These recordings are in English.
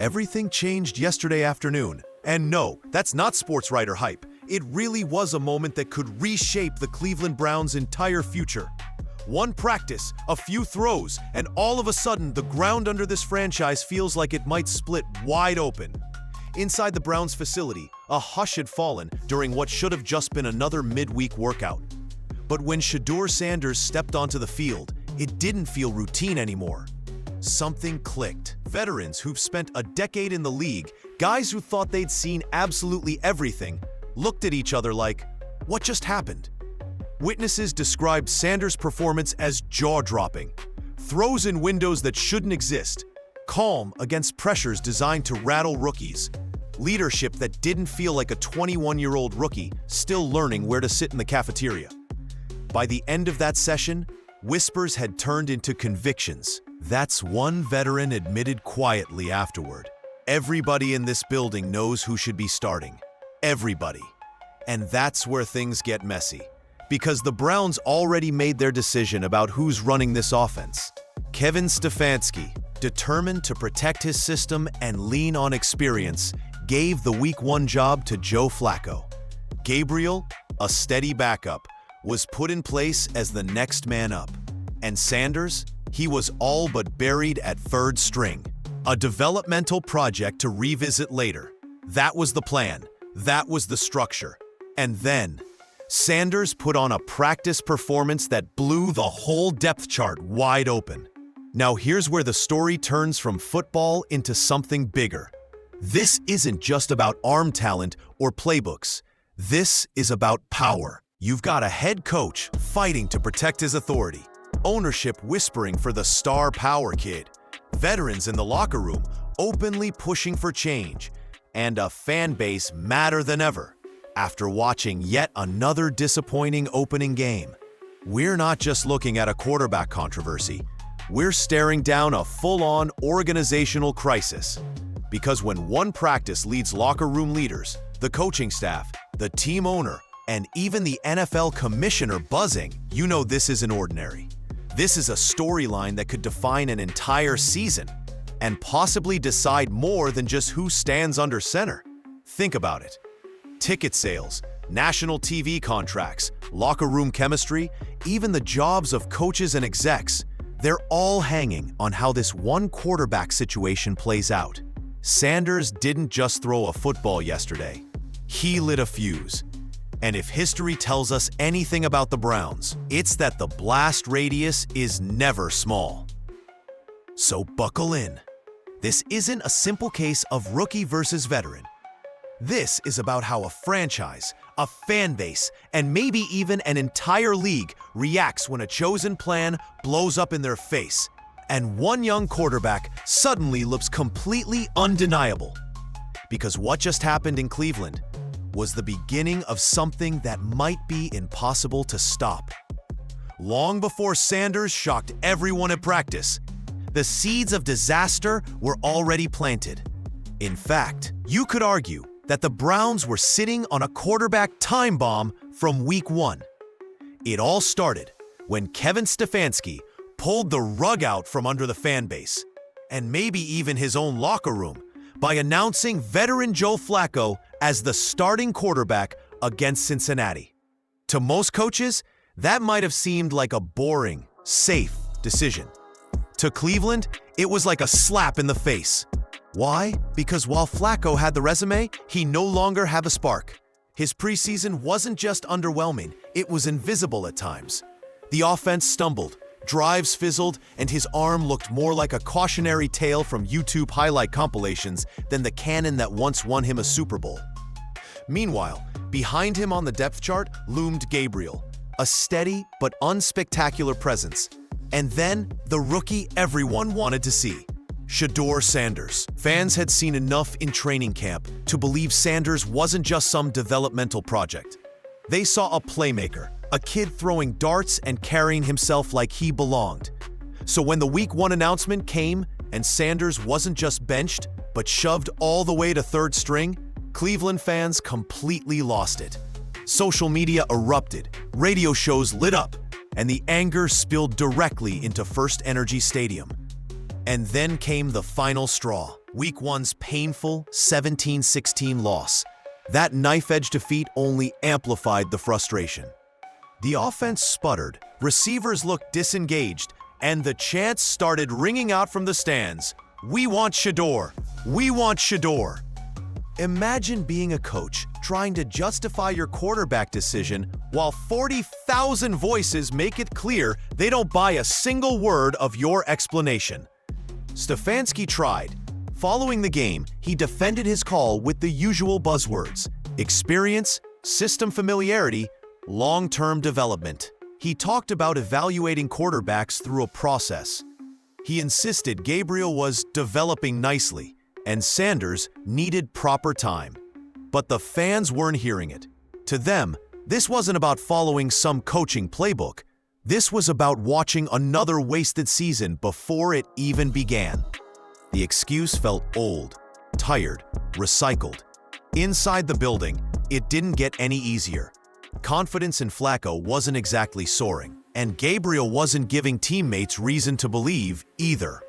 Everything changed yesterday afternoon. And no, that's not sports writer hype. It really was a moment that could reshape the Cleveland Browns' entire future. One practice, a few throws, and all of a sudden, the ground under this franchise feels like it might split wide open. Inside the Browns facility, a hush had fallen during what should have just been another midweek workout. But when Shedeur Sanders stepped onto the field, it didn't feel routine anymore. Something clicked. Veterans who've spent a decade in the league, guys who thought they'd seen absolutely everything, looked at each other like, what just happened? Witnesses described Sanders' performance as jaw-dropping. Throws in windows that shouldn't exist. Calm against pressures designed to rattle rookies. Leadership that didn't feel like a 21-year-old rookie still learning where to sit in the cafeteria. By the end of that session, whispers had turned into convictions. That's one veteran admitted quietly afterward. Everybody in this building knows who should be starting. Everybody. And that's where things get messy. Because the Browns already made their decision about who's running this offense. Kevin Stefanski, determined to protect his system and lean on experience, gave the Week 1 job to Joe Flacco. Gabriel, a steady backup, was put in place as the next man up. And Sanders, he was all but buried at third string. A developmental project to revisit later. That was the plan. That was the structure. And then, Sanders put on a practice performance that blew the whole depth chart wide open. Now here's where the story turns from football into something bigger. This isn't just about arm talent or playbooks. This is about power. You've got a head coach fighting to protect his authority. Ownership whispering for the star power kid. Veterans in the locker room openly pushing for change. And a fan base madder than ever after watching yet another disappointing opening game. We're not just looking at a quarterback controversy. We're staring down a full-on organizational crisis. Because when one practice leads locker room leaders, the coaching staff, the team owner, and even the NFL commissioner buzzing, you know this isn't ordinary. This is a storyline that could define an entire season and possibly decide more than just who stands under center. Think about it. Ticket sales, national TV contracts, locker room chemistry, even the jobs of coaches and execs, they're all hanging on how this one quarterback situation plays out. Sanders didn't just throw a football yesterday. He lit a fuse. And if history tells us anything about the Browns, it's that the blast radius is never small. So buckle in. This isn't a simple case of rookie versus veteran. This is about how a franchise, a fan base, and maybe even an entire league reacts when a chosen plan blows up in their face, and one young quarterback suddenly looks completely undeniable. Because what just happened in Cleveland was the beginning of something that might be impossible to stop. Long before Sanders shocked everyone at practice, the seeds of disaster were already planted. In fact, you could argue that the Browns were sitting on a quarterback time bomb from Week 1. It all started when Kevin Stefanski pulled the rug out from under the fan base, and maybe even his own locker room, by announcing veteran Joe Flacco as the starting quarterback against Cincinnati. To most coaches, that might have seemed like a boring, safe decision. To Cleveland, it was like a slap in the face. Why? Because while Flacco had the resume, he no longer had the spark. His preseason wasn't just underwhelming, it was invisible at times. The offense stumbled, drives fizzled, and his arm looked more like a cautionary tale from YouTube highlight compilations than the cannon that once won him a Super Bowl. Meanwhile, behind him on the depth chart loomed Gabriel, a steady but unspectacular presence. And then, the rookie everyone wanted to see, Shedeur Sanders. Fans had seen enough in training camp to believe Sanders wasn't just some developmental project. They saw a playmaker, a kid throwing darts and carrying himself like he belonged. So when the Week 1 announcement came and Sanders wasn't just benched, but shoved all the way to third string, Cleveland fans completely lost it. Social media erupted, radio shows lit up, and the anger spilled directly into First Energy Stadium. And then came the final straw. Week 1's painful 17-16 loss. That knife-edge defeat only amplified the frustration. The offense sputtered, receivers looked disengaged, and the chants started ringing out from the stands. "We want Shedeur! We want Shedeur!" Imagine being a coach trying to justify your quarterback decision while 40,000 voices make it clear they don't buy a single word of your explanation. Stefanski tried. Following the game, he defended his call with the usual buzzwords: experience, system familiarity, long-term development. He talked about evaluating quarterbacks through a process. He insisted Gabriel was developing nicely, and Sanders needed proper time. But the fans weren't hearing it. To them, this wasn't about following some coaching playbook. This was about watching another wasted season before it even began. The excuse felt old, tired, recycled. Inside the building, it didn't get any easier. Confidence in Flacco wasn't exactly soaring, and Gabriel wasn't giving teammates reason to believe either.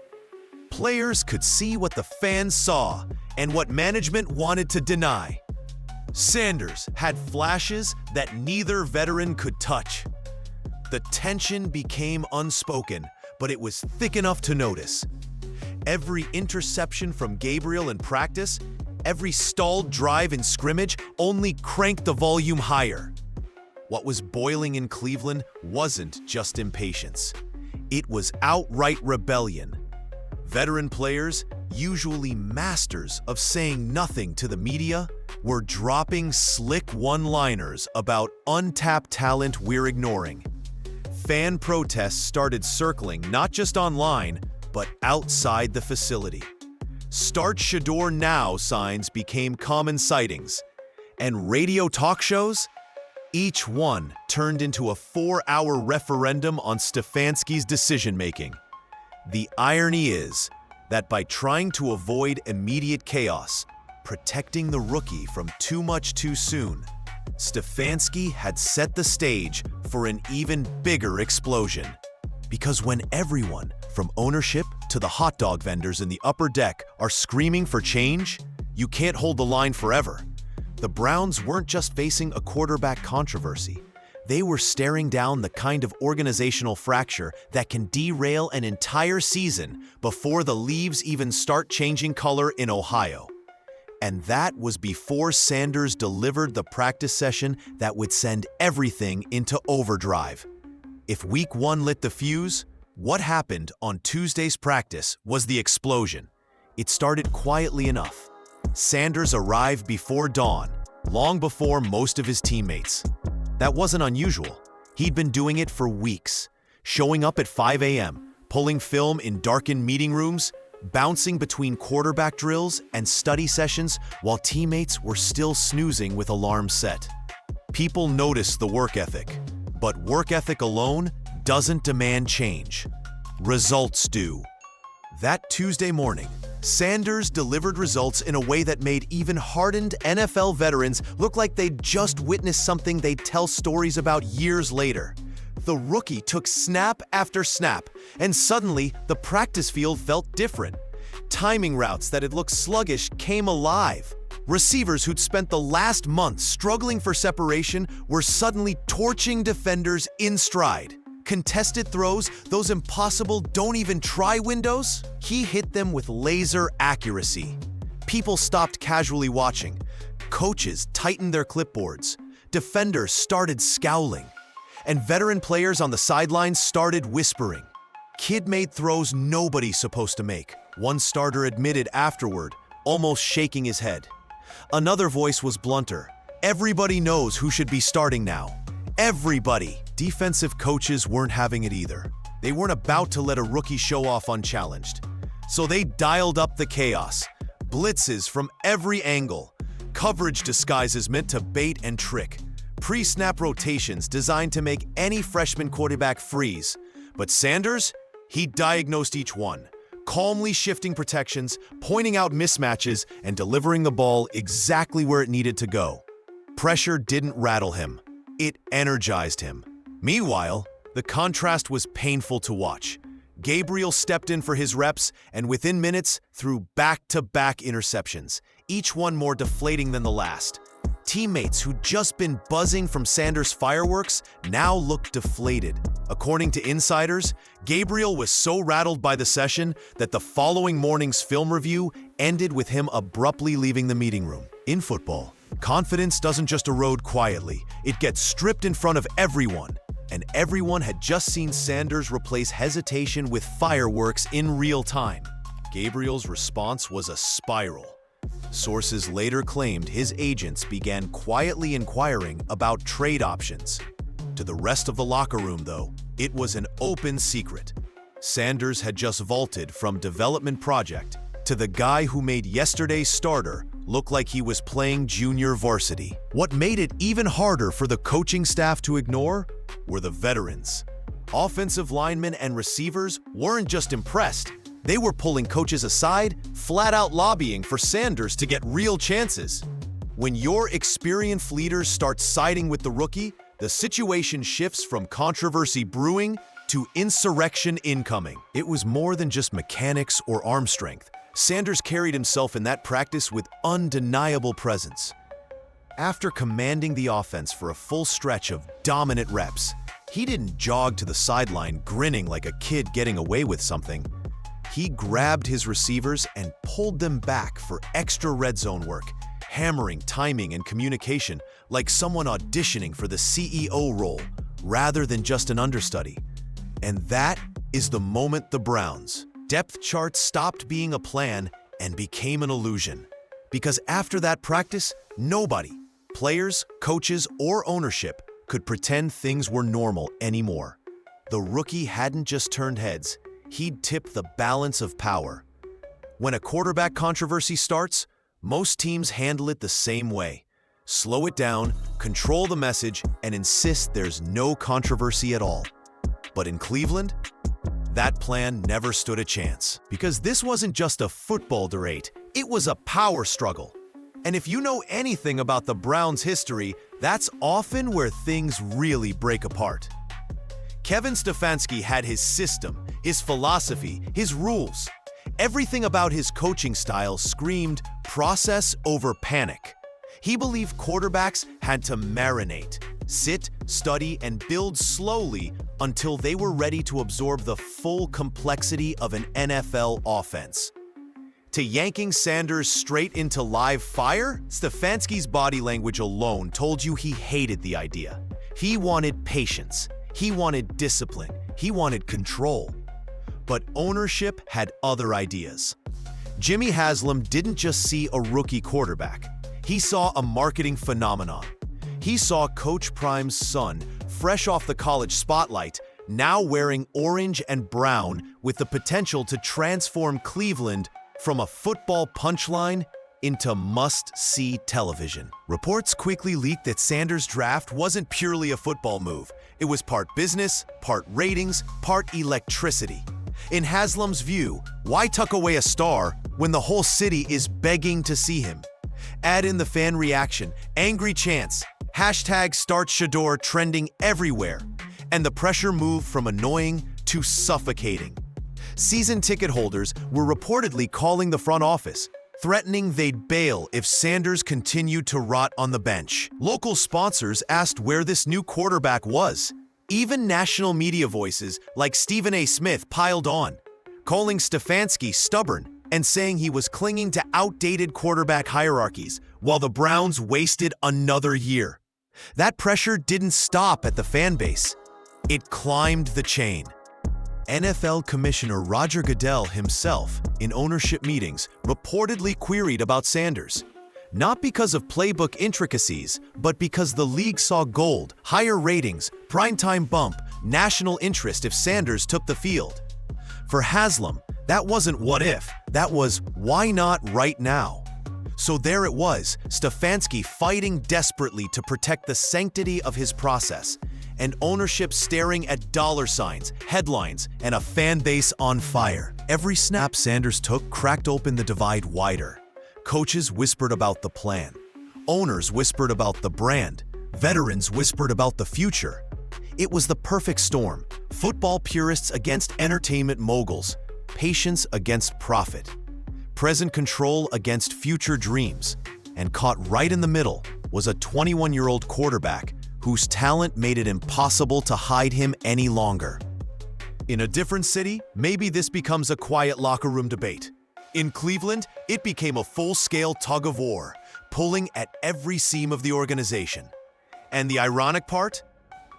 Players could see what the fans saw and what management wanted to deny. Sanders had flashes that neither veteran could touch. The tension became unspoken, but it was thick enough to notice. Every interception from Gabriel in practice, every stalled drive in scrimmage only cranked the volume higher. What was boiling in Cleveland wasn't just impatience. It was outright rebellion. Veteran players, usually masters of saying nothing to the media, were dropping slick one-liners about untapped talent we're ignoring. Fan protests started circling not just online, but outside the facility. "Start Shedeur now" signs became common sightings. And radio talk shows? Each one turned into a 4-hour referendum on Stefanski's decision-making. The irony is that by trying to avoid immediate chaos, protecting the rookie from too much too soon, Stefanski had set the stage for an even bigger explosion. Because when everyone, from ownership to the hot dog vendors in the upper deck, are screaming for change, you can't hold the line forever. The Browns weren't just facing a quarterback controversy. They were staring down the kind of organizational fracture that can derail an entire season before the leaves even start changing color in Ohio. And that was before Sanders delivered the practice session that would send everything into overdrive. If Week 1 lit the fuse, what happened on Tuesday's practice was the explosion. It started quietly enough. Sanders arrived before dawn, long before most of his teammates. That wasn't unusual. He'd been doing it for weeks, showing up at 5 a.m., pulling film in darkened meeting rooms, bouncing between quarterback drills and study sessions while teammates were still snoozing with alarms set. People noticed the work ethic, but work ethic alone doesn't demand change. Results do. That Tuesday morning, Sanders delivered results in a way that made even hardened NFL veterans look like they'd just witnessed something they'd tell stories about years later. The rookie took snap after snap, and suddenly the practice field felt different. Timing routes that had looked sluggish came alive. Receivers who'd spent the last month struggling for separation were suddenly torching defenders in stride. Contested throws, those impossible don't even try windows, he hit them with laser accuracy. People stopped casually watching. Coaches tightened their clipboards. Defenders started scowling. And veteran players on the sidelines started whispering. Kid made throws nobody's supposed to make, one starter admitted afterward, almost shaking his head. Another voice was blunter. Everybody knows who should be starting now. Everybody. Defensive coaches weren't having it either. They weren't about to let a rookie show off unchallenged. So they dialed up the chaos. Blitzes from every angle. Coverage disguises meant to bait and trick. Pre-snap rotations designed to make any freshman quarterback freeze. But Sanders, he diagnosed each one, calmly shifting protections, pointing out mismatches, and delivering the ball exactly where it needed to go. Pressure didn't rattle him. It energized him. Meanwhile, the contrast was painful to watch. Gabriel stepped in for his reps and within minutes threw back-to-back interceptions, each one more deflating than the last. Teammates who'd just been buzzing from Sanders' fireworks now looked deflated. According to insiders, Gabriel was so rattled by the session that the following morning's film review ended with him abruptly leaving the meeting room. In football, confidence doesn't just erode quietly, it gets stripped in front of everyone. And everyone had just seen Sanders replace hesitation with fireworks in real time. Gabriel's response was a spiral. Sources later claimed his agents began quietly inquiring about trade options. To the rest of the locker room, though, it was an open secret. Sanders had just vaulted from development project to the guy who made yesterday's starter look like he was playing junior varsity. What made it even harder for the coaching staff to ignore were the veterans. Offensive linemen and receivers weren't just impressed. They were pulling coaches aside, flat out lobbying for Sanders to get real chances. When your experienced leaders start siding with the rookie, the situation shifts from controversy brewing to insurrection incoming. It was more than just mechanics or arm strength. Sanders carried himself in that practice with undeniable presence. After commanding the offense for a full stretch of dominant reps, he didn't jog to the sideline grinning like a kid getting away with something. He grabbed his receivers and pulled them back for extra red zone work, hammering timing and communication like someone auditioning for the CEO role rather than just an understudy. And that is the moment the Browns' depth chart stopped being a plan and became an illusion. Because after that practice, nobody, players, coaches, or ownership, could pretend things were normal anymore. The rookie hadn't just turned heads, he'd tipped the balance of power. When a quarterback controversy starts, most teams handle it the same way. Slow it down, control the message, and insist there's no controversy at all. But in Cleveland, that plan never stood a chance. Because this wasn't just a football debate, it was a power struggle. And if you know anything about the Browns' history, that's often where things really break apart. Kevin Stefanski had his system, his philosophy, his rules. Everything about his coaching style screamed process over panic. He believed quarterbacks had to marinate, sit, study, and build slowly until they were ready to absorb the full complexity of an NFL offense. To yanking Sanders straight into live fire, Stefanski's body language alone told you he hated the idea. He wanted patience. He wanted discipline. He wanted control. But ownership had other ideas. Jimmy Haslam didn't just see a rookie quarterback. He saw a marketing phenomenon. He saw Coach Prime's son, fresh off the college spotlight, now wearing orange and brown with the potential to transform Cleveland from a football punchline into must-see television. Reports quickly leaked that Sanders' draft wasn't purely a football move. It was part business, part ratings, part electricity. In Haslam's view, why tuck away a star when the whole city is begging to see him? Add in the fan reaction, angry chants, hashtag Start Shedeur trending everywhere, and the pressure moved from annoying to suffocating. Season ticket holders were reportedly calling the front office, threatening they'd bail if Sanders continued to rot on the bench. Local sponsors asked where this new quarterback was. Even national media voices like Stephen A. Smith piled on, calling Stefanski stubborn and saying he was clinging to outdated quarterback hierarchies while the Browns wasted another year. That pressure didn't stop at the fan base. It climbed the chain. NFL Commissioner Roger Goodell himself, in ownership meetings, reportedly queried about Sanders. Not because of playbook intricacies, but because the league saw gold, higher ratings, primetime bump, national interest if Sanders took the field. For Haslam, that wasn't what if, that was why not right now. So there it was, Stefanski fighting desperately to protect the sanctity of his process, and ownership staring at dollar signs, headlines, and a fan base on fire. Every snap Sanders took cracked open the divide wider. Coaches whispered about the plan. Owners whispered about the brand. Veterans whispered about the future. It was the perfect storm, Football purists against entertainment moguls, patience against profit, present control against future dreams, and caught right in the middle was a 21-year-old quarterback whose talent made it impossible to hide him any longer. In a different city, maybe this becomes a quiet locker room debate. In Cleveland, it became a full-scale tug-of-war, pulling at every seam of the organization. And the ironic part?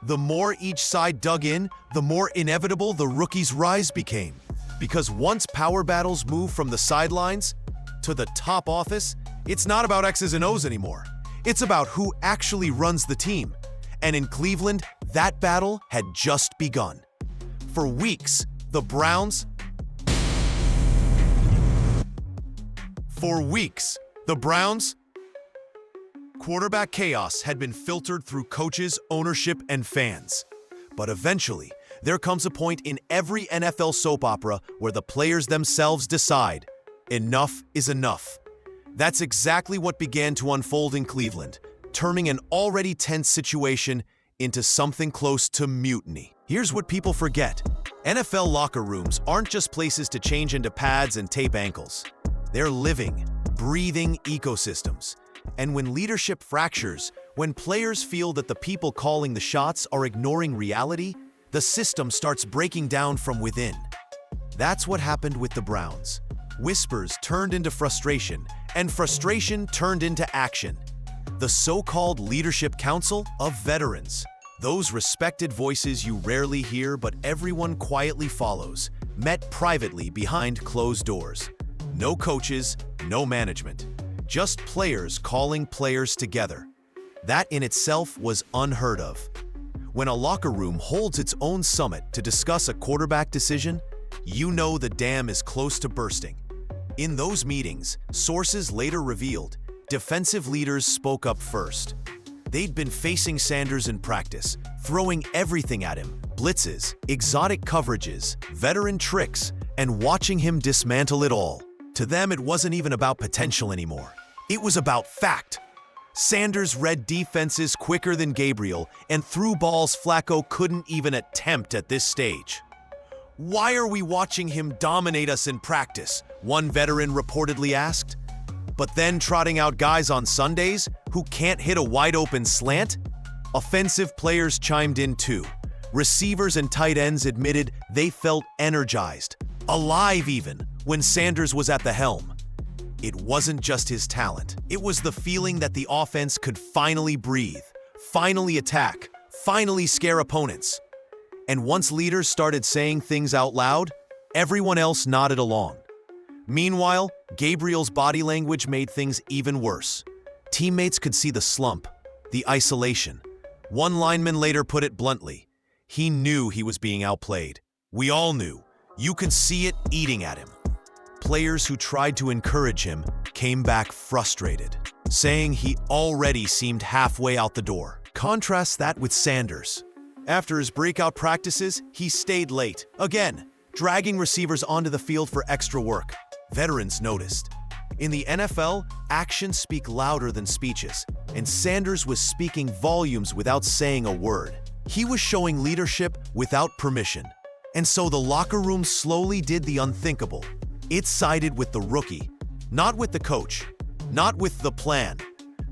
The more each side dug in, the more inevitable the rookie's rise became. Because once power battles move from the sidelines to the top office, it's not about X's and O's anymore. It's about who actually runs the team. And in Cleveland, that battle had just begun. For weeks, the Browns quarterback chaos had been filtered through coaches, ownership, and fans. But eventually, there comes a point in every NFL soap opera where the players themselves decide, enough is enough. That's exactly what began to unfold in Cleveland, turning an already tense situation into something close to mutiny. Here's what people forget. NFL locker rooms aren't just places to change into pads and tape ankles. They're living, breathing ecosystems. And when leadership fractures, when players feel that the people calling the shots are ignoring reality, the system starts breaking down from within. That's what happened with the Browns. Whispers turned into frustration, and frustration turned into action. The so-called Leadership Council of Veterans, those respected voices you rarely hear but everyone quietly follows, met privately behind closed doors. No coaches, no management. Just players calling players together. That in itself was unheard of. When a locker room holds its own summit to discuss a quarterback decision, you know the dam is close to bursting. In those meetings, sources later revealed, defensive leaders spoke up first. They'd been facing Sanders in practice, throwing everything at him, blitzes, exotic coverages, veteran tricks, and watching him dismantle it all. To them, it wasn't even about potential anymore. It was about fact. Sanders read defenses quicker than Gabriel and threw balls Flacco couldn't even attempt at this stage. "Why are we watching him dominate us in practice?" one veteran reportedly asked. But then trotting out guys on Sundays who can't hit a wide-open slant? Offensive players chimed in too. Receivers and tight ends admitted they felt energized, alive even, when Sanders was at the helm. It wasn't just his talent. It was the feeling that the offense could finally breathe, finally attack, finally scare opponents. And once leaders started saying things out loud, everyone else nodded along. Meanwhile, Gabriel's body language made things even worse. Teammates could see the slump, the isolation. One lineman later put it bluntly. He knew he was being outplayed. We all knew. You could see it eating at him. Players who tried to encourage him came back frustrated, saying he already seemed halfway out the door. Contrast that with Sanders. After his breakout practices, he stayed late, again, dragging receivers onto the field for extra work. Veterans noticed. In the NFL, actions speak louder than speeches, and Sanders was speaking volumes without saying a word. He was showing leadership without permission. And so the locker room slowly did the unthinkable. It sided with the rookie, not with the coach, not with the plan,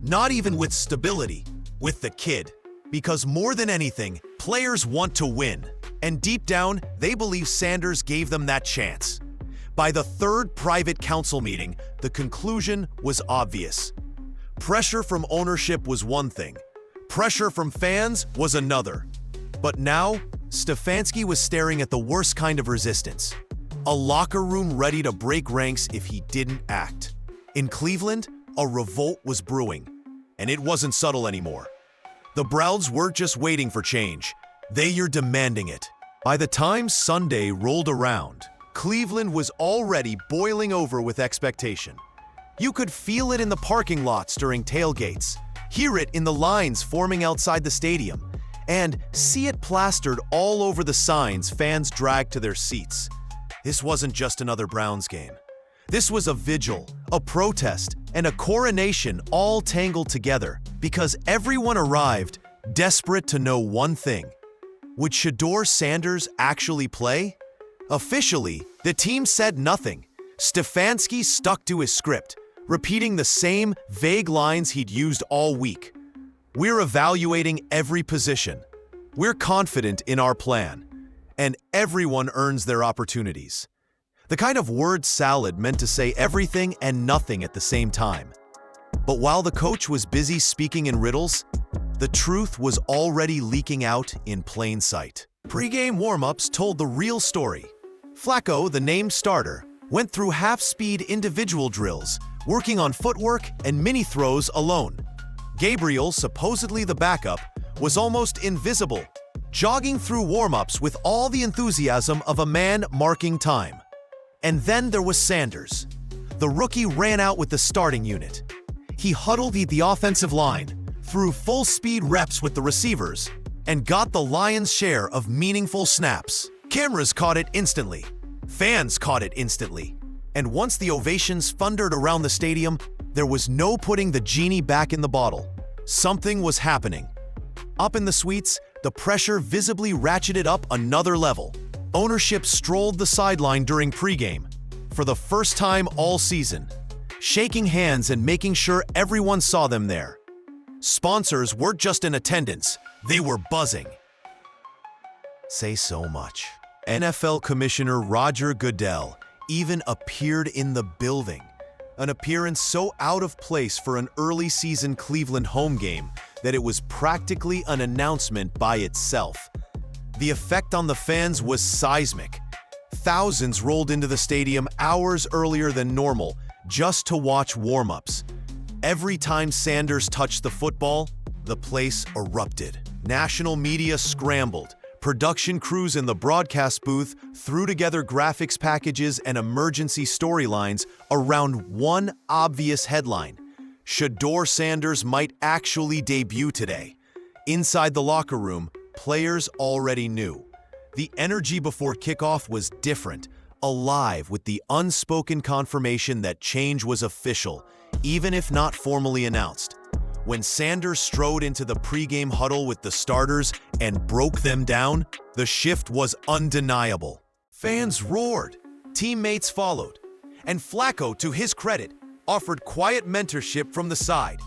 not even with stability, with the kid. Because more than anything, players want to win. And deep down, they believe Sanders gave them that chance. By the third private council meeting, the conclusion was obvious. Pressure from ownership was one thing. Pressure from fans was another. But now, Stefanski was staring at the worst kind of resistance. A locker room ready to break ranks if he didn't act. In Cleveland, a revolt was brewing. And it wasn't subtle anymore. The Browns weren't just waiting for change. They were demanding it. By the time Sunday rolled around, Cleveland was already boiling over with expectation. You could feel it in the parking lots during tailgates, hear it in the lines forming outside the stadium, and see it plastered all over the signs fans dragged to their seats. This wasn't just another Browns game. This was a vigil, a protest, and a coronation all tangled together because everyone arrived desperate to know one thing. Would Shedeur Sanders actually play? Officially, the team said nothing. Stefanski stuck to his script, repeating the same vague lines he'd used all week. "We're evaluating every position. We're confident in our plan. And everyone earns their opportunities." The kind of word salad meant to say everything and nothing at the same time. But while the coach was busy speaking in riddles, the truth was already leaking out in plain sight. Pre-game warm-ups told the real story. Flacco, the named starter, went through half-speed individual drills, working on footwork and mini-throws alone. Gabriel, supposedly the backup, was almost invisible, jogging through warm-ups with all the enthusiasm of a man marking time. And then there was Sanders. The rookie ran out with the starting unit. He huddled the offensive line, threw full-speed reps with the receivers, and got the Lions' share of meaningful snaps. Cameras caught it instantly. Fans caught it instantly. And once the ovations thundered around the stadium, there was no putting the genie back in the bottle. Something was happening. Up in the suites, the pressure visibly ratcheted up another level. Ownership strolled the sideline during pregame, for the first time all season, shaking hands and making sure everyone saw them there. Sponsors weren't just in attendance, they were buzzing. Say so much. NFL Commissioner Roger Goodell even appeared in the building, an appearance so out of place for an early season Cleveland home game that it was practically an announcement by itself. The effect on the fans was seismic. Thousands rolled into the stadium hours earlier than normal just to watch warm-ups. Every time Sanders touched the football, the place erupted. National media scrambled. Production crews in the broadcast booth threw together graphics packages and emergency storylines around one obvious headline: Shedeur Sanders might actually debut today. Inside the locker room, players already knew. The energy before kickoff was different, alive with the unspoken confirmation that change was official, even if not formally announced. When Sanders strode into the pregame huddle with the starters and broke them down, the shift was undeniable. Fans roared, teammates followed, and Flacco, to his credit, offered quiet mentorship from the side,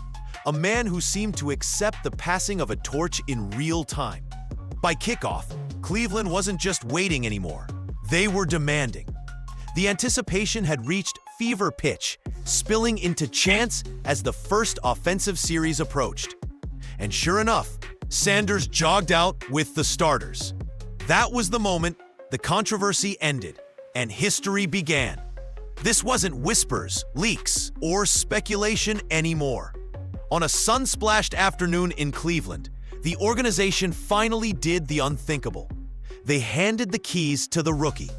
a man who seemed to accept the passing of a torch in real time. By kickoff, Cleveland wasn't just waiting anymore. They were demanding. The anticipation had reached fever pitch, spilling into chants as the first offensive series approached. And sure enough, Sanders jogged out with the starters. That was the moment the controversy ended and history began. This wasn't whispers, leaks, or speculation anymore. On a sun-splashed afternoon in Cleveland, the organization finally did the unthinkable. They handed the keys to the rookie.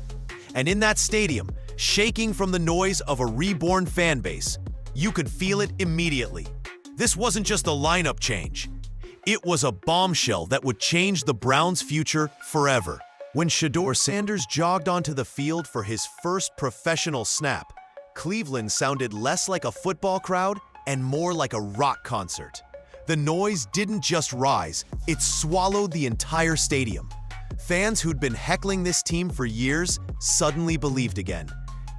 And in that stadium, shaking from the noise of a reborn fan base, you could feel it immediately. This wasn't just a lineup change. It was a bombshell that would change the Browns' future forever. When Shedeur Sanders jogged onto the field for his first professional snap, Cleveland sounded less like a football crowd and more like a rock concert. The noise didn't just rise, it swallowed the entire stadium. Fans who'd been heckling this team for years suddenly believed again,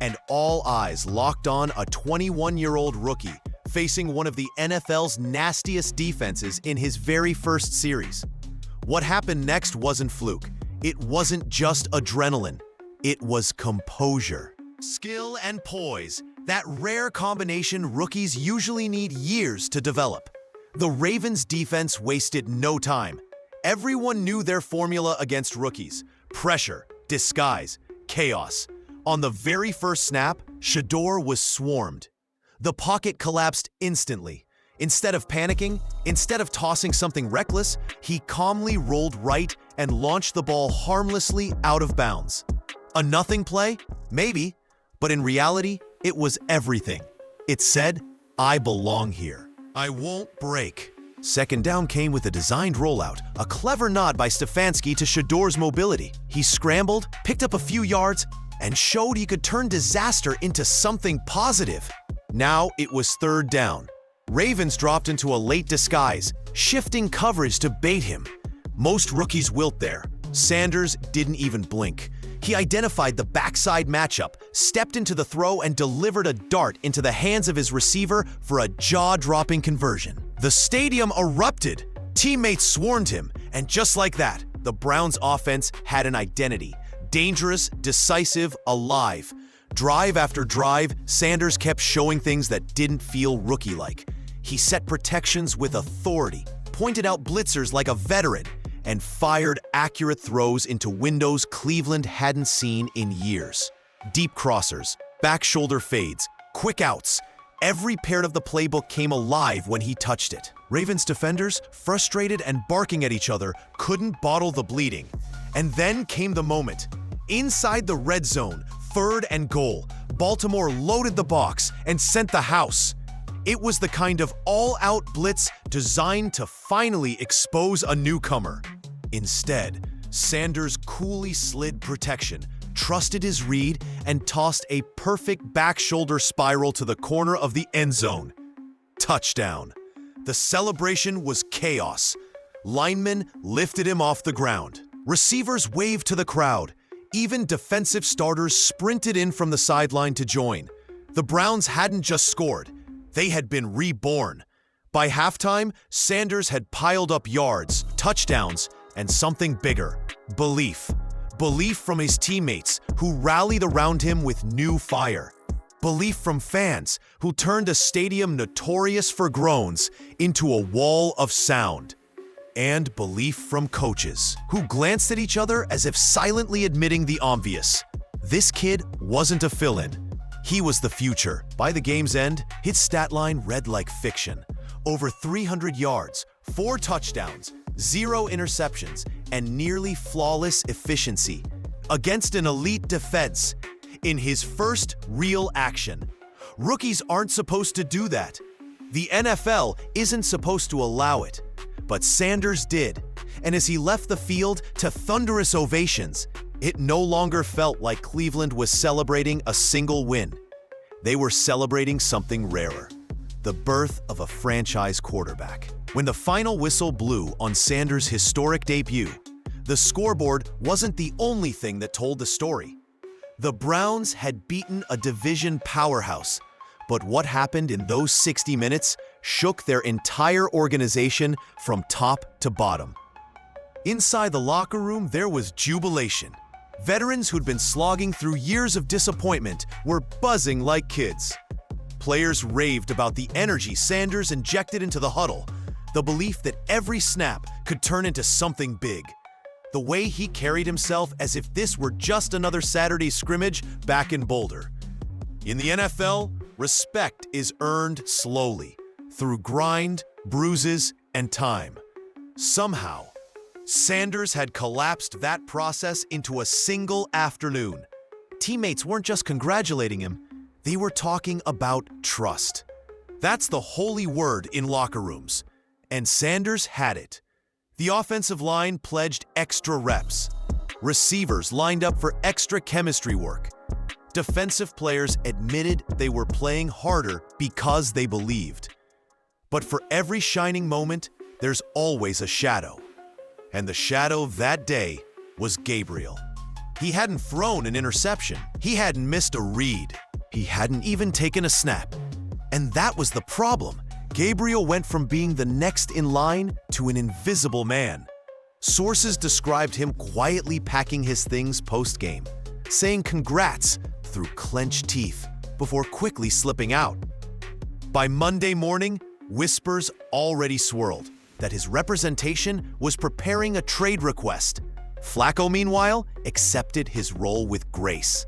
and all eyes locked on a 21-year-old rookie facing one of the NFL's nastiest defenses in his very first series. What happened next wasn't fluke. It wasn't just adrenaline. It was composure. Skill and poise, that rare combination rookies usually need years to develop. The Ravens' defense wasted no time. Everyone knew their formula against rookies: pressure, disguise, chaos. On the very first snap, Shedeur was swarmed. The pocket collapsed instantly. Instead of panicking, instead of tossing something reckless, he calmly rolled right and launched the ball harmlessly out of bounds. A nothing play? Maybe. But in reality, it was everything. It said, "I belong here. I won't break." Second down came with a designed rollout, a clever nod by Stefanski to Shedeur's mobility. He scrambled, picked up a few yards, and showed he could turn disaster into something positive. Now it was third down. Ravens dropped into a late disguise, shifting coverage to bait him. Most rookies wilt there. Sanders didn't even blink. He identified the backside matchup, stepped into the throw, and delivered a dart into the hands of his receiver for a jaw-dropping conversion. The stadium erupted. Teammates swarmed him, and just like that, the Browns' offense had an identity. Dangerous, decisive, alive. Drive after drive, Sanders kept showing things that didn't feel rookie-like. He set protections with authority, pointed out blitzers like a veteran, and fired accurate throws into windows Cleveland hadn't seen in years. Deep crossers, back shoulder fades, quick outs. Every part of the playbook came alive when he touched it. Ravens defenders, frustrated and barking at each other, couldn't bottle the bleeding. And then came the moment. Inside the red zone, 3rd and goal, Baltimore loaded the box and sent the house. It was the kind of all-out blitz designed to finally expose a newcomer. Instead, Sanders coolly slid protection, trusted his read, and tossed a perfect back shoulder spiral to the corner of the end zone. Touchdown. The celebration was chaos. Linemen lifted him off the ground. Receivers waved to the crowd. Even defensive starters sprinted in from the sideline to join. The Browns hadn't just scored. They had been reborn. By halftime, Sanders had piled up yards, touchdowns, and something bigger: belief. Belief from his teammates, who rallied around him with new fire. Belief from fans, who turned a stadium notorious for groans into a wall of sound. And belief from coaches, who glanced at each other as if silently admitting the obvious. This kid wasn't a fill-in. He was the future. By the game's end, his stat line read like fiction. Over 300 yards, 4 touchdowns, 0 interceptions, and nearly flawless efficiency against an elite defense in his first real action. Rookies aren't supposed to do that. The NFL isn't supposed to allow it. But Sanders did, and as he left the field to thunderous ovations, it no longer felt like Cleveland was celebrating a single win. They were celebrating something rarer: the birth of a franchise quarterback. When the final whistle blew on Sanders' historic debut, the scoreboard wasn't the only thing that told the story. The Browns had beaten a division powerhouse, but what happened in those 60 minutes shook their entire organization from top to bottom. Inside the locker room, there was jubilation. Veterans who'd been slogging through years of disappointment were buzzing like kids. Players raved about the energy Sanders injected into the huddle, the belief that every snap could turn into something big. The way he carried himself as if this were just another Saturday scrimmage back in Boulder. In the NFL, respect is earned slowly, through grind, bruises, and time. Somehow, Sanders had collapsed that process into a single afternoon. Teammates weren't just congratulating him, they were talking about trust. That's the holy word in locker rooms, and Sanders had it. The offensive line pledged extra reps. Receivers lined up for extra chemistry work. Defensive players admitted they were playing harder because they believed. But for every shining moment, there's always a shadow. And the shadow that day was Gabriel. He hadn't thrown an interception. He hadn't missed a read. He hadn't even taken a snap. And that was the problem. Gabriel went from being the next in line to an invisible man. Sources described him quietly packing his things post-game, saying congrats through clenched teeth before quickly slipping out. By Monday morning, whispers already swirled that his representation was preparing a trade request. Flacco, meanwhile, accepted his role with grace.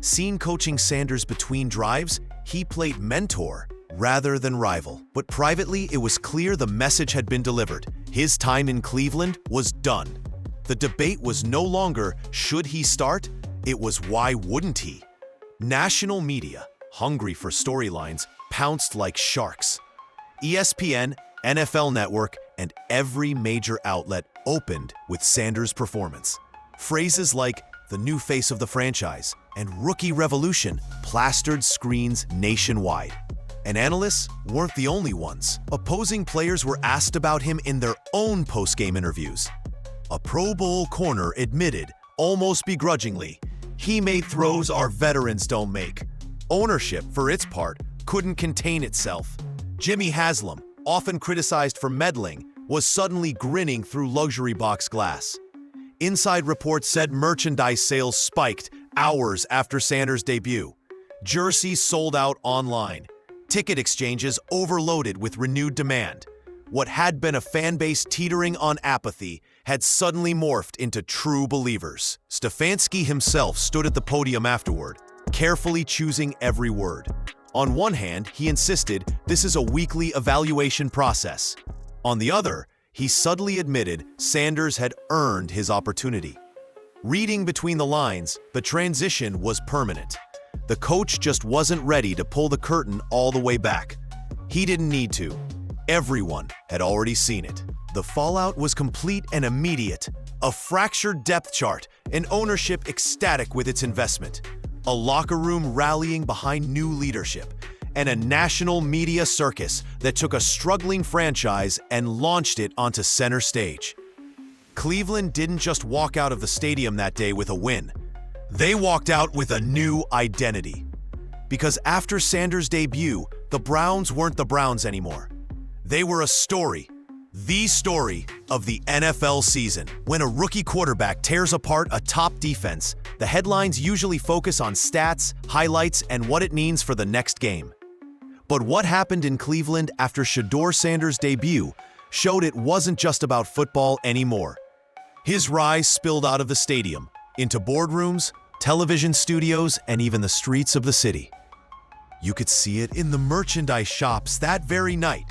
Seen coaching Sanders between drives, he played mentor rather than rival. But privately, it was clear the message had been delivered. His time in Cleveland was done. The debate was no longer, should he start? It was, why wouldn't he? National media, hungry for storylines, pounced like sharks. ESPN, NFL Network, and every major outlet opened with Sanders' performance. Phrases like the new face of the franchise and rookie revolution plastered screens nationwide. And analysts weren't the only ones. Opposing players were asked about him in their own post-game interviews. A Pro Bowl corner admitted, almost begrudgingly, he made throws our veterans don't make. Ownership, for its part, couldn't contain itself. Jimmy Haslam, often criticized for meddling, was suddenly grinning through luxury box glass. Inside reports said merchandise sales spiked hours after Sanders' debut. Jerseys sold out online. Ticket exchanges overloaded with renewed demand. What had been a fan base teetering on apathy had suddenly morphed into true believers. Stefanski himself stood at the podium afterward, carefully choosing every word. On one hand, he insisted this is a weekly evaluation process. On the other, he subtly admitted Sanders had earned his opportunity. Reading between the lines, the transition was permanent. The coach just wasn't ready to pull the curtain all the way back. He didn't need to. Everyone had already seen it. The fallout was complete and immediate. A fractured depth chart, an ownership ecstatic with its investment, a locker room rallying behind new leadership, and a national media circus that took a struggling franchise and launched it onto center stage. Cleveland didn't just walk out of the stadium that day with a win. They walked out with a new identity. Because after Sanders' debut, the Browns weren't the Browns anymore. They were a story, the story of the NFL season. When a rookie quarterback tears apart a top defense, the headlines usually focus on stats, highlights, and what it means for the next game. But what happened in Cleveland after Shedeur Sanders' debut showed it wasn't just about football anymore. His rise spilled out of the stadium, into boardrooms, television studios, and even the streets of the city. You could see it in the merchandise shops that very night.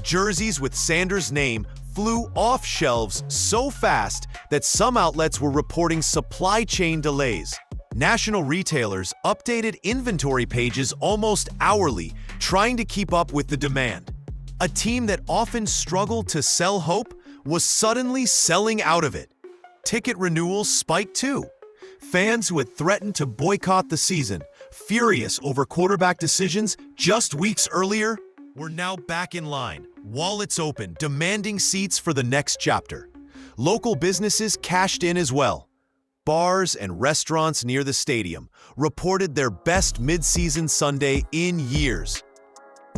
Jerseys with Sanders' name flew off shelves so fast that some outlets were reporting supply chain delays. National retailers updated inventory pages almost hourly, trying to keep up with the demand. A team that often struggled to sell hope was suddenly selling out of it. Ticket renewals spiked too. Fans who had threatened to boycott the season, furious over quarterback decisions just weeks earlier, were now back in line, wallets open, demanding seats for the next chapter. Local businesses cashed in as well. Bars and restaurants near the stadium reported their best mid-season Sunday in years.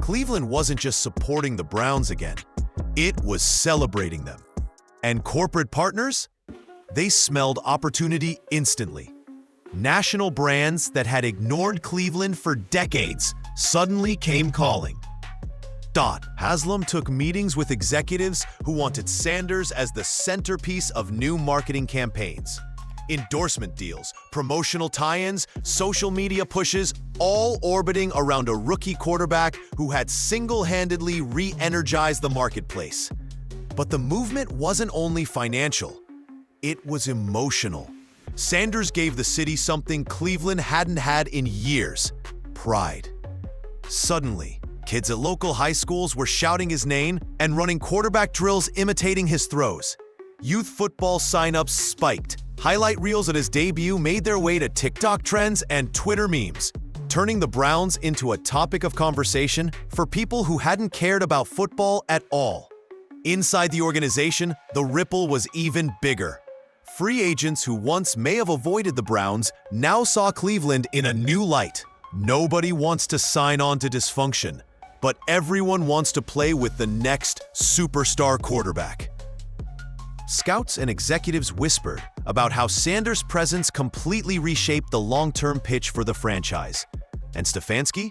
Cleveland wasn't just supporting the Browns again, it was celebrating them. And corporate partners? They smelled opportunity instantly. National brands that had ignored Cleveland for decades suddenly came calling. Haslam took meetings with executives who wanted Sanders as the centerpiece of new marketing campaigns. Endorsement deals, promotional tie-ins, social media pushes, all orbiting around a rookie quarterback who had single-handedly re-energized the marketplace. But the movement wasn't only financial, it was emotional. Sanders gave the city something Cleveland hadn't had in years: pride. Suddenly, kids at local high schools were shouting his name and running quarterback drills imitating his throws. Youth football signups spiked. Highlight reels at his debut made their way to TikTok trends and Twitter memes, turning the Browns into a topic of conversation for people who hadn't cared about football at all. Inside the organization, the ripple was even bigger. Free agents who once may have avoided the Browns now saw Cleveland in a new light. Nobody wants to sign on to dysfunction, but everyone wants to play with the next superstar quarterback. Scouts and executives whispered about how Sanders' presence completely reshaped the long-term pitch for the franchise. And Stefanski?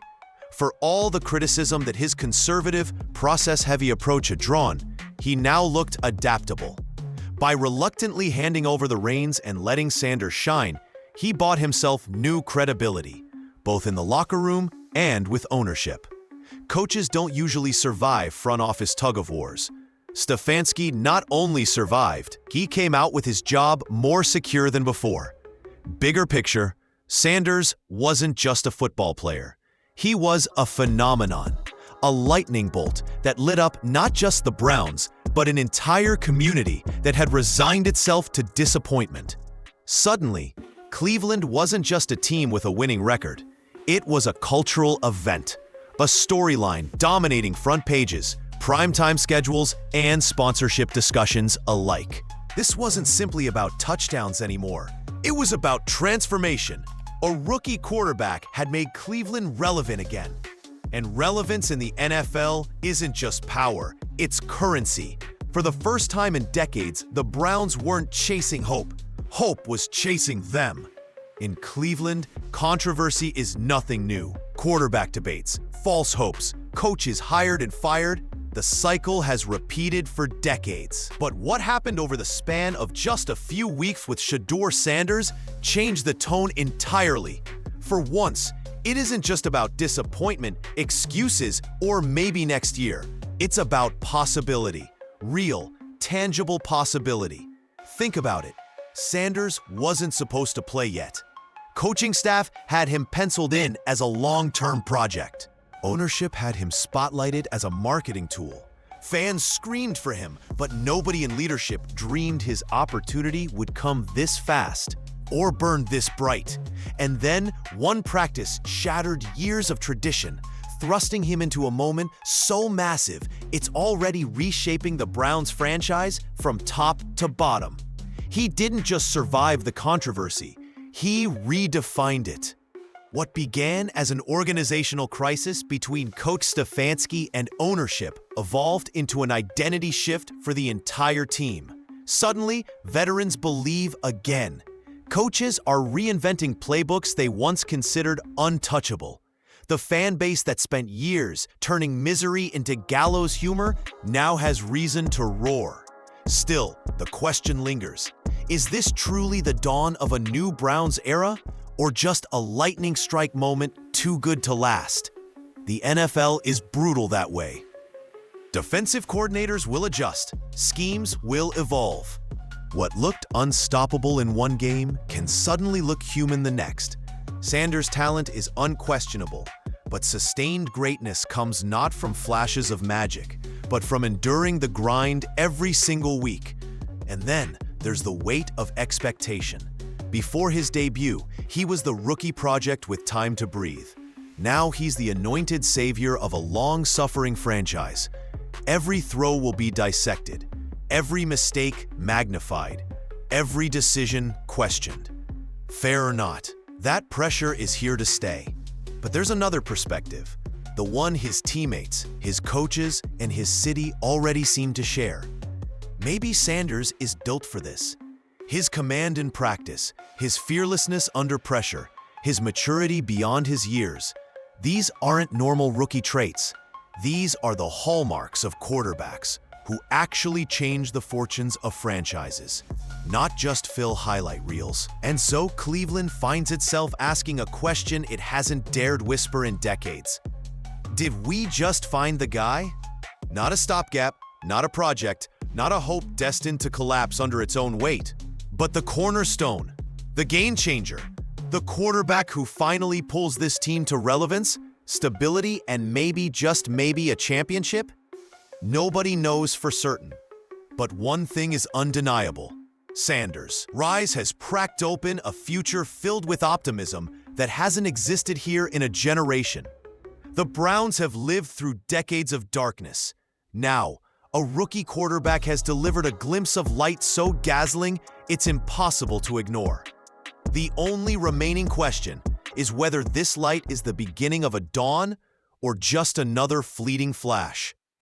For all the criticism that his conservative, process-heavy approach had drawn, he now looked adaptable. By reluctantly handing over the reins and letting Sanders shine, he bought himself new credibility, both in the locker room and with ownership. Coaches don't usually survive front office tug-of-wars. Stefanski not only survived, he came out with his job more secure than before. Bigger picture, Sanders wasn't just a football player. He was a phenomenon, a lightning bolt that lit up not just the Browns, but an entire community that had resigned itself to disappointment. Suddenly, Cleveland wasn't just a team with a winning record. It was a cultural event, a storyline dominating front pages, primetime schedules, and sponsorship discussions alike. This wasn't simply about touchdowns anymore. It was about transformation. A rookie quarterback had made Cleveland relevant again. And relevance in the NFL isn't just power, it's currency. For the first time in decades, the Browns weren't chasing hope. Hope was chasing them. In Cleveland, controversy is nothing new. Quarterback debates, false hopes, coaches hired and fired. The cycle has repeated for decades. But what happened over the span of just a few weeks with Shedeur Sanders changed the tone entirely. For once, it isn't just about disappointment, excuses, or maybe next year. It's about possibility. Real, tangible possibility. Think about it. Sanders wasn't supposed to play yet. Coaching staff had him penciled in as a long-term project. Ownership had him spotlighted as a marketing tool. Fans screamed for him, but nobody in leadership dreamed his opportunity would come this fast or burn this bright. And then one practice shattered years of tradition, thrusting him into a moment so massive it's already reshaping the Browns franchise from top to bottom. He didn't just survive the controversy, he redefined it. What began as an organizational crisis between Coach Stefanski and ownership evolved into an identity shift for the entire team. Suddenly, veterans believe again. Coaches are reinventing playbooks they once considered untouchable. The fan base that spent years turning misery into gallows humor now has reason to roar. Still, the question lingers. Is this truly the dawn of a new Browns era? Or just a lightning strike moment too good to last? The NFL is brutal that way. Defensive coordinators will adjust, schemes will evolve. What looked unstoppable in one game can suddenly look human the next. Sanders' talent is unquestionable, but sustained greatness comes not from flashes of magic, but from enduring the grind every single week. And then there's the weight of expectation. Before his debut, he was the rookie project with time to breathe. Now he's the anointed savior of a long-suffering franchise. Every throw will be dissected, every mistake magnified, every decision questioned. Fair or not, that pressure is here to stay. But there's another perspective, the one his teammates, his coaches, and his city already seem to share. Maybe Sanders is built for this. His command in practice, his fearlessness under pressure, his maturity beyond his years, these aren't normal rookie traits. These are the hallmarks of quarterbacks who actually change the fortunes of franchises, not just fill highlight reels. And so Cleveland finds itself asking a question it hasn't dared whisper in decades. Did we just find the guy? Not a stopgap, not a project, not a hope destined to collapse under its own weight. But the cornerstone, the game changer, the quarterback who finally pulls this team to relevance, stability, and maybe, just maybe, a championship? Nobody knows for certain. But one thing is undeniable. Sanders' rise has cracked open a future filled with optimism that hasn't existed here in a generation. The Browns have lived through decades of darkness. Now, a rookie quarterback has delivered a glimpse of light so dazzling, it's impossible to ignore. The only remaining question is whether this light is the beginning of a dawn or just another fleeting flash.